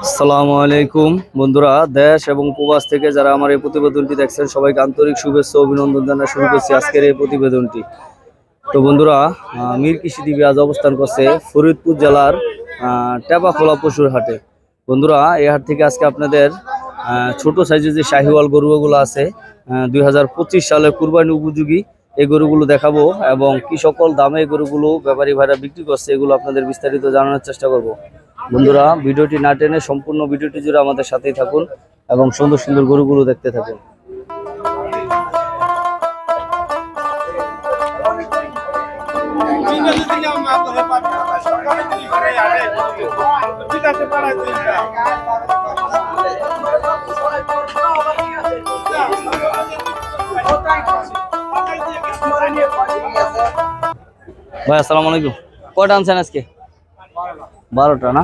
আসসালামু আলাইকুম বন্ধুরা, দেশ এবং প্রবাস থেকে যারা আমার এই প্রতিবেদনটি দেখছেন সবাইকে আন্তরিক শুভেচ্ছা ও অভিনন্দন জানাই শুরু করছি আজকের এই প্রতিবেদনটি। তো বন্ধুরা, মীর কৃষি টিভি আজ অবস্থান করছে ফরিদপুর জেলার টেপাখোলা পশুর হাটে। বন্ধুরা, এই হাট থেকে আজকে আপনাদের ছোট সাইজের যে শাহিওয়াল গরুগুলো আছে 2025 সালে কুরবানি উপযোগী এই গরুগুলো দেখাবো এবং কি সকল দামে এই গরুগুলো ব্যাপারী ভাইরা বিক্রি করছে এগুলো আপনাদের বিস্তারিত জানানোর চেষ্টা করব। বন্ধুরা, ভিডিওটি না টেনে সম্পূর্ণ ভিডিওটি জুড়ে আমাদের সাথেই থাকুন এবং সুন্দর সুন্দর গরুগুলো দেখতে থাকুন। ভাই আসসালামু আলাইকুম, কয়টা আনছেন আজকে? 12টা না?